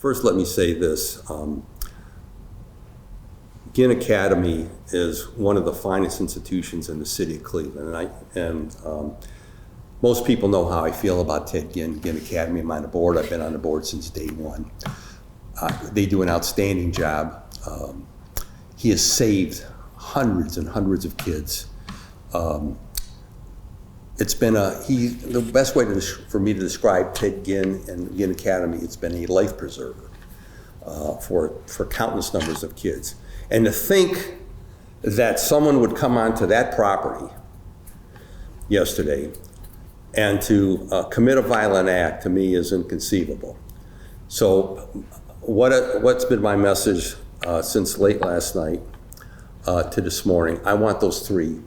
First, let me say this. Ginn Academy is one of the finest institutions in the city of Cleveland. Most people know how I feel about Ted Ginn Academy. I'm on the board. I've been on the board since day one. They do an outstanding job. He has saved hundreds and hundreds of kids. It's been the best way for me to describe Ted Ginn and Ginn Academy, it's been a life preserver for countless numbers of kids. And to think that someone would come onto that property yesterday and to commit a violent act, to me, is inconceivable. So what's been my message since late last night to this morning? I want those three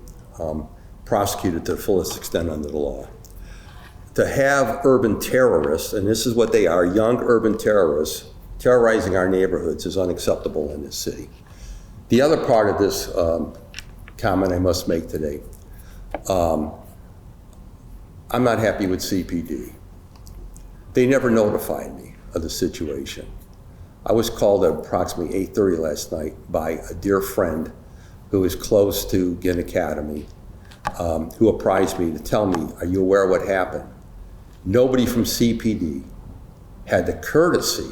prosecuted to the fullest extent under the law. To have urban terrorists, and this is what they are, young urban terrorists, terrorizing our neighborhoods is unacceptable in this city. The other part of this comment I must make today, I'm not happy with CPD. They never notified me of the situation. I was called at approximately 8:30 last night by a dear friend who is close to Ginn Academy, who apprised me to tell me, are you aware of what happened? Nobody from CPD had the courtesy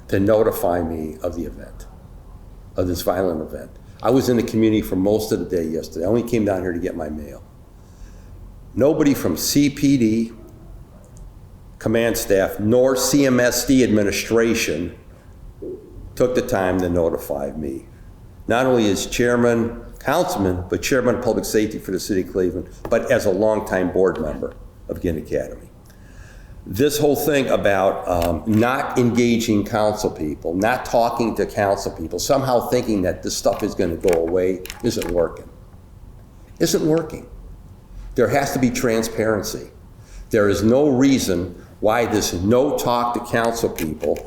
to notify me of the event, of this violent event. I was in the community for most of the day yesterday. I only came down here to get my mail. Nobody from CPD, command staff, nor CMSD administration took the time to notify me. Not only as chairman, councilman, but chairman of public safety for the city of Cleveland, but as a longtime board member of Ginn Academy. This whole thing about not engaging council people, not talking to council people, somehow thinking that this stuff is going to go away, isn't working. Isn't working. There has to be transparency. There is no reason why this no talk to council people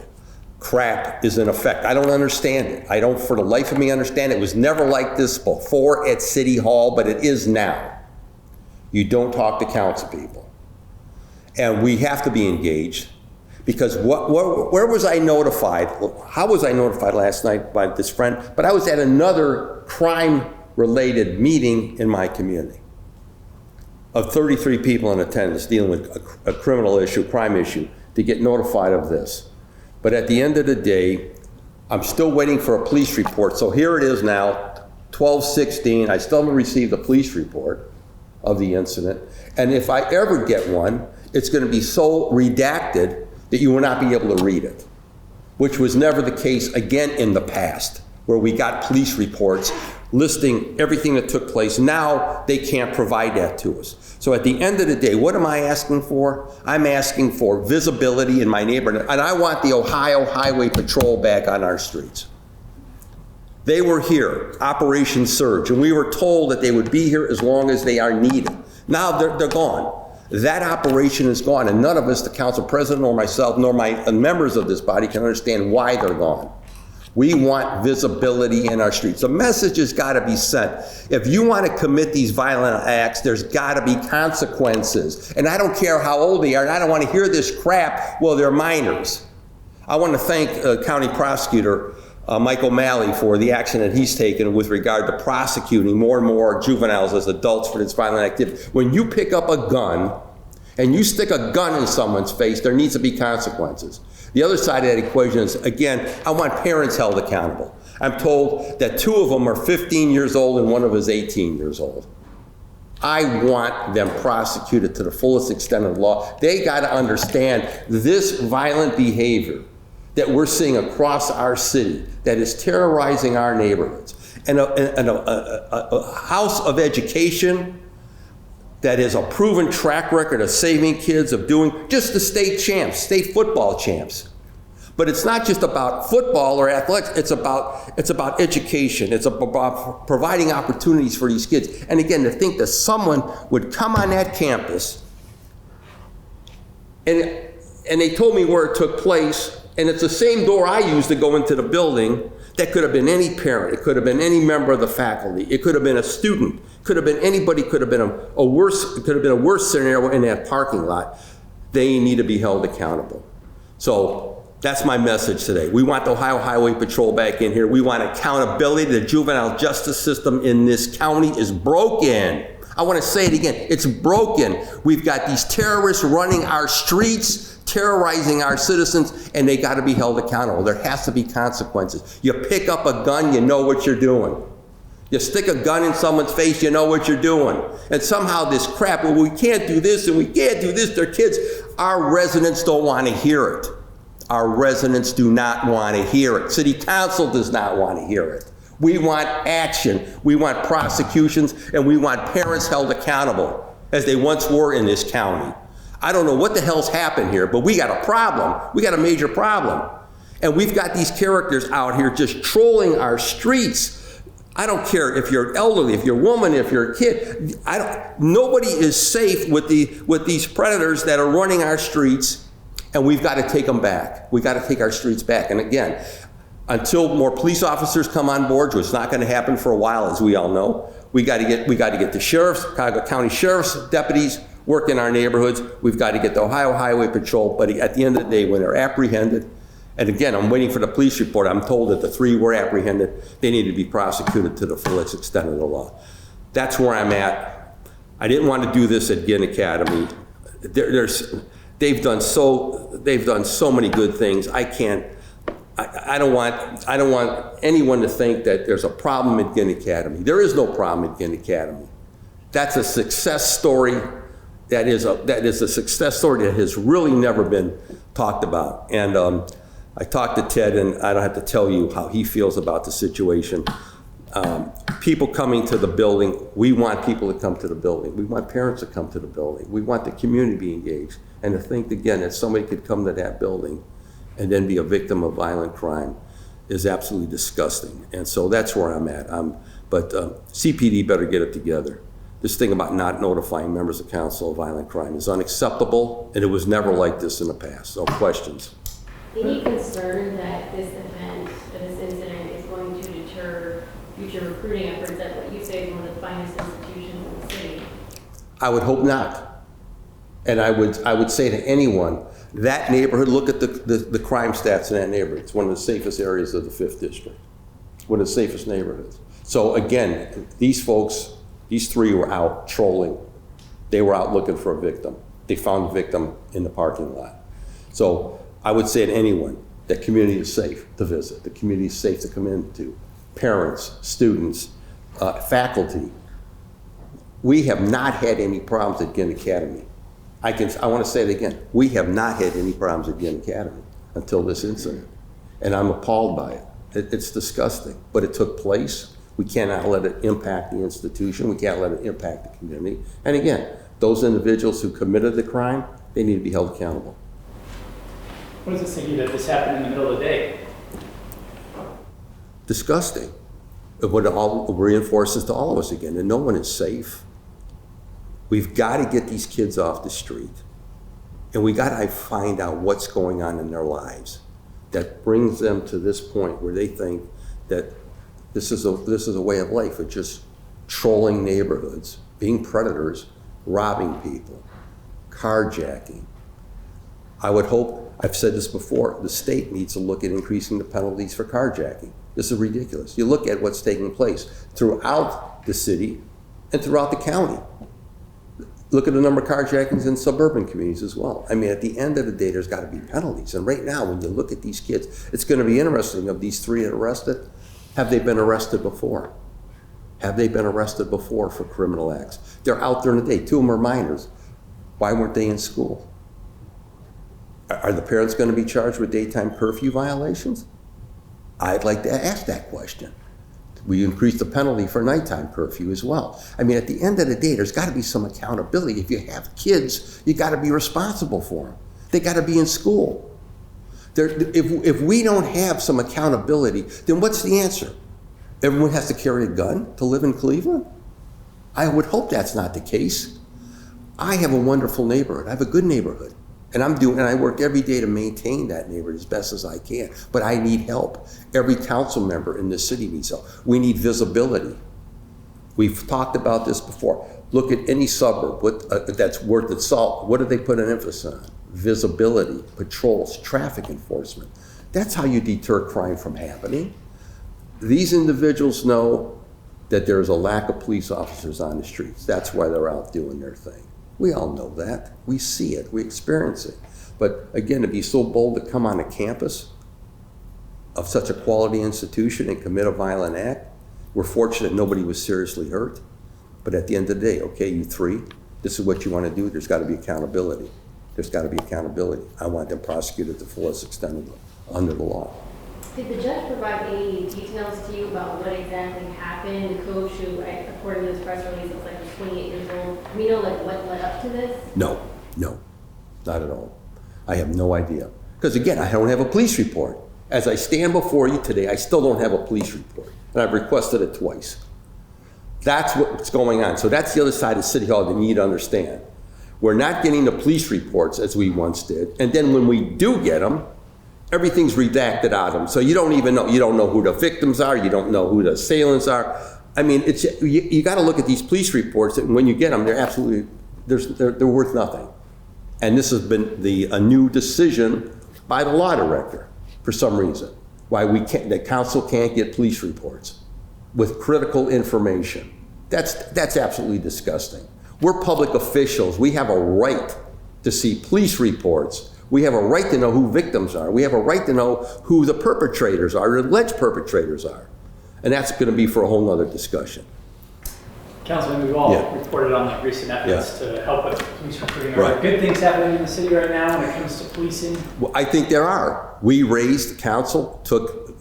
crap is in effect. I don't understand it. I don't for the life of me understand it. It was never like this before at City Hall, but it is now. You don't talk to council people. And we have to be engaged, because where was I notified? How was I notified last night by this friend? But I was at another crime-related meeting in my community of 33 people in attendance dealing with a criminal issue, crime issue, to get notified of this. But at the end of the day, I'm still waiting for a police report. So here it is now, 12/16. I still haven't received a police report of the incident. And if I ever get one, it's going to be so redacted that you will not be able to read it, which was never the case again in the past, where we got police reports listing everything that took place. Now they can't provide that to us. So at the end of the day, what am I asking for? I'm asking for visibility in my neighborhood, and I want the Ohio Highway Patrol back on our streets. They were here, Operation Surge, and we were told that they would be here as long as they are needed. Now they're gone. That operation is gone, and none of us, the council president or myself, nor my members of this body, can understand why they're gone. We want visibility in our streets. The message has got to be sent. If you want to commit these violent acts, there's got to be consequences. And I don't care how old they are, and I don't want to hear this crap, well, they're minors. I want to thank County Prosecutor Mike O'Malley for the action that he's taken with regard to prosecuting more and more juveniles as adults for this violent activity. When you pick up a gun and you stick a gun in someone's face, there needs to be consequences. The other side of that equation is, again, I want parents held accountable. I'm told that 2 of them are 15 years old and 1 of them is 18 years old. I want them prosecuted to the fullest extent of the law. They got to understand this violent behavior that we're seeing across our city that is terrorizing our neighborhoods. And a house of education that has a proven track record of saving kids, of doing just the state champs, state football champs. But it's not just about football or athletics, it's about education. It's about providing opportunities for these kids. And again, to think that someone would come on that campus and they told me where it took place, and it's the same door I used to go into the building. That could have been any parent. It could have been any member of the faculty. It could have been a student. Could have been anybody. Could have been a worse scenario in that parking lot. They need to be held accountable. So That's my message today. We want the Ohio Highway Patrol back in here. We want accountability. The juvenile justice system in this county is broken. I want to say it again. It's broken. We've got these terrorists running our streets, terrorizing our citizens, and they got to be held accountable. There has to be consequences. You pick up a gun, you know what you're doing. You stick a gun in someone's face, you know what you're doing. And somehow this crap, well, we can't do this and we can't do this, they're kids. Our residents don't want to hear it. Our residents do not want to hear it. City Council does not want to hear it. We want action. We want prosecutions, and we want parents held accountable, as they once were in this county. I don't know what the hell's happened here, but we got a problem. We got a major problem. And we've got these characters out here just trolling our streets. I don't care if you're elderly, if you're a woman, if you're a kid. Nobody is safe with these predators that are running our streets, and we've got to take them back. We've got to take our streets back. And again, until more police officers come on board, which is not going to happen for a while, as we all know, we got to get the sheriffs, Chicago County sheriffs, deputies work in our neighborhoods. We've got to get the Ohio Highway Patrol. But at the end of the day, when they're apprehended, and again, I'm waiting for the police report. I'm told that the 3 were apprehended. They need to be prosecuted to the fullest extent of the law. That's where I'm at. I didn't want to do this at Ginn Academy. They've done so many good things. I don't want anyone to think that there's a problem at Ginn Academy. There is no problem at Ginn Academy. That's a success story. That is a success story that has really never been talked about. And I talked to Ted, and I don't have to tell you how he feels about the situation. People coming to the building, we want people to come to the building. We want parents to come to the building. We want the community to be engaged. And to think, again, that somebody could come to that building and then be a victim of violent crime is absolutely disgusting. And so that's where I'm at. But CPD better get it together. This thing about not notifying members of council of violent crime is unacceptable, and it was never like this in the past. So questions? Any concern that this event, this incident, is going to deter future recruiting efforts at what you say is one of the finest institutions in the city? I would hope not. And I would say to anyone, that neighborhood, look at the crime stats in that neighborhood. It's one of the safest areas of the 5th District. It's one of the safest neighborhoods. So again, these folks, these 3 were out trolling. They were out looking for a victim. They found a victim in the parking lot. So I would say to anyone, that community is safe to visit. The community is safe to come into. Parents, students, faculty. We have not had any problems at Ginn Academy. I want to say it again. We have not had any problems at Ginn Academy until this incident. And I'm appalled by it. It's disgusting, but it took place. We cannot let it impact the institution. We can't let it impact the community. And again, those individuals who committed the crime, they need to be held accountable. What does it say to you that this happened in the middle of the day? Disgusting. What it all reinforces to all of us again, that no one is safe. We've got to get these kids off the street, and we got to find out what's going on in their lives that brings them to this point where they think that this is a way of life of just trolling neighborhoods, being predators, robbing people, carjacking. I would hope, I've said this before, the state needs to look at increasing the penalties for carjacking. This is ridiculous. You look at what's taking place throughout the city and throughout the county. Look at the number of carjackings in suburban communities as well. I mean, at the end of the day, there's got to be penalties. And right now, when you look at these kids, it's going to be interesting. Of these 3 arrested, have they been arrested before? Have they been arrested before for criminal acts? They're out during the day. 2 of them are minors. Why weren't they in school? Are the parents going to be charged with daytime curfew violations? I'd like to ask that question. We increase the penalty for nighttime curfew as well. I mean, at the end of the day, there's got to be some accountability. If you have kids, you got to be responsible for them. They got to be in school. If we don't have some accountability, then what's the answer? Everyone has to carry a gun to live in Cleveland? I would hope that's not the case. I have a wonderful neighborhood. I have a good neighborhood. And I work every day to maintain that neighborhood as best as I can. But I need help. Every council member in this city needs help. We need visibility. We've talked about this before. Look at any suburb that's worth its salt. What do they put an emphasis on? visibility, patrols, traffic enforcement. That's how you deter crime from happening. These individuals know that there's a lack of police officers on the streets. That's why they're out doing their thing. We all know that. We see it, we experience it. But again, to be so bold to come on a campus of such a quality institution and commit a violent act, we're fortunate nobody was seriously hurt. But at the end of the day, okay, you three, this is what you want to do, there's got to be accountability. There's got to be accountability. I want them prosecuted to the fullest extent under the law. Did the judge provide any details to you about what exactly happened? The coach who, according to this press release, looks like he's 28 years old. Do we know like what led up to this? No, not at all. I have no idea. Because again, I don't have a police report. As I stand before you today, I still don't have a police report. And I've requested it twice. That's what's going on. So that's the other side of City Hall that you need to understand. We're not getting the police reports as we once did. And then when we do get them, everything's redacted out of them. So you don't even know, you don't know who the victims are, you don't know who the assailants are. I mean, it's you got to look at these police reports, and when you get them, they're absolutely, they're worth nothing. And this has been a new decision by the law director for some reason, why the council can't get police reports with critical information. That's absolutely disgusting. We're public officials. We have a right to see police reports. We have a right to know who victims are. We have a right to know who the perpetrators are, or alleged perpetrators are. And that's going to be for a whole nother discussion. Councilman, we've all reported on like recent efforts to help with police recruiting. Are there good things happening in the city right now when it comes to policing? Well, I think there are. We raised, the council took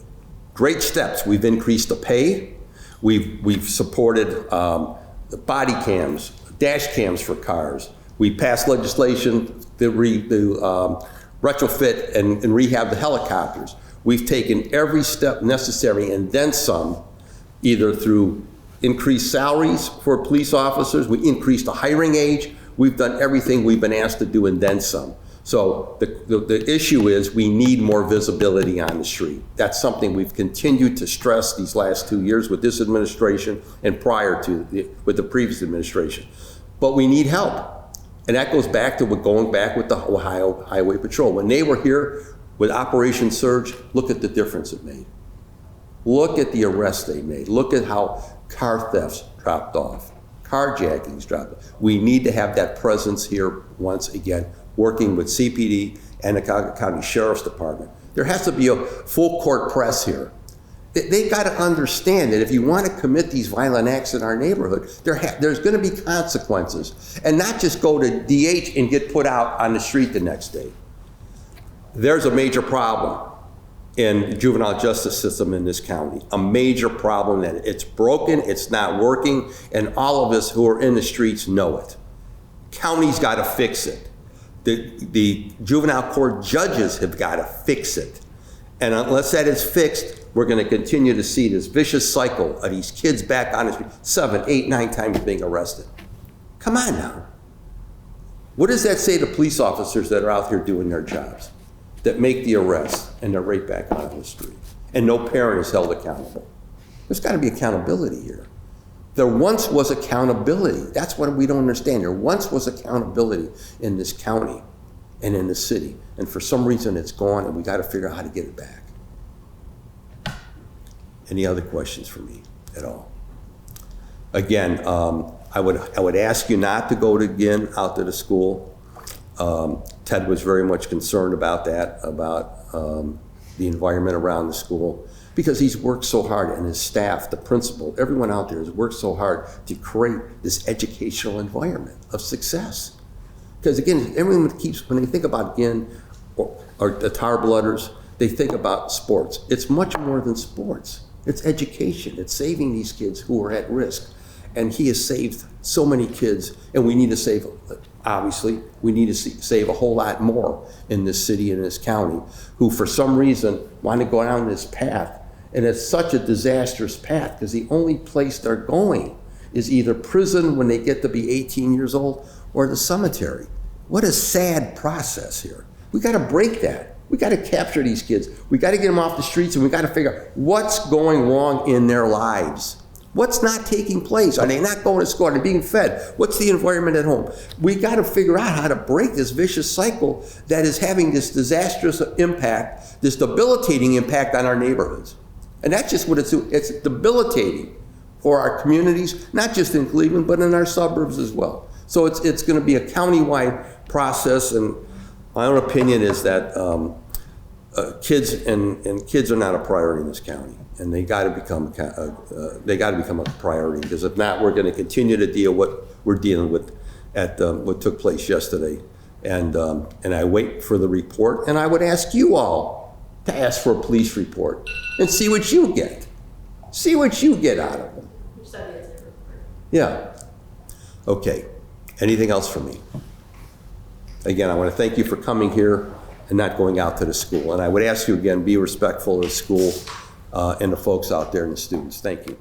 great steps. We've increased the pay. We've supported the body cams, dash cams for cars. We passed legislation to retrofit and rehab the helicopters. We've taken every step necessary and then some, either through increased salaries for police officers, we increased the hiring age, we've done everything we've been asked to do and then some. So the issue is we need more visibility on the street. That's something we've continued to stress these last 2 years with this administration and prior to with the previous administration. But we need help. And that goes back to going back with the Ohio Highway Patrol. When they were here with Operation Surge, look at the difference it made. Look at the arrests they made. Look at how car thefts dropped off, carjackings dropped off. We need to have that presence here once again, working with CPD and the County Sheriff's Department. There has to be a full court press here. They got to understand that if you want to commit these violent acts in our neighborhood, there's going to be consequences, and not just go to DH and get put out on the street the next day. There's a major problem in the juvenile justice system in this county, a major problem that it's broken, it's not working, and all of us who are in the streets know it. County's got to fix it. The juvenile court judges have got to fix it. And unless that is fixed, we're going to continue to see this vicious cycle of these kids back on the street, 7, 8, 9 times being arrested. Come on now. What does that say to police officers that are out here doing their jobs, that make the arrest and they're right back out on the street, and no parent is held accountable? There's got to be accountability here. There once was accountability. That's what we don't understand. There once was accountability in this county and in the city, and for some reason it's gone, and we got to figure out how to get it back. Any other questions for me at all? Again, I would ask you not to go to Ginn out to the school. Ted was very much concerned about that, about the environment around the school, because he's worked so hard, and his staff, the principal, everyone out there has worked so hard to create this educational environment of success. Because again, everyone when they think about Ginn or the Tar Blooders, they think about sports. It's much more than sports. It's education. It's saving these kids who are at risk. And he has saved so many kids, and we need to save, obviously, we need to save a whole lot more in this city and this county, who for some reason want to go down this path. And it's such a disastrous path, because the only place they're going is either prison when they get to be 18 years old or the cemetery. What a sad process here. We got to break that. We got to capture these kids. We got to get them off the streets, and we got to figure out what's going wrong in their lives. What's not taking place? Are they not going to school? Are they being fed? What's the environment at home? We got to figure out how to break this vicious cycle that is having this disastrous impact, this debilitating impact on our neighborhoods. And that's just what it's doing. It's debilitating for our communities, not just in Cleveland, but in our suburbs as well. So it's going to be a countywide process, and my own opinion is that kids are not a priority in this county, and they got to become a priority, because if not, we're going to continue to deal what we're dealing with at what took place yesterday. And I wait for the report, and I would ask you all to ask for a police report and see what you get. See what you get out of them. Yeah. Okay. Anything else for me? Again, I want to thank you for coming here and not going out to the school. And I would ask you again, be respectful of the school and the folks out there and the students. Thank you.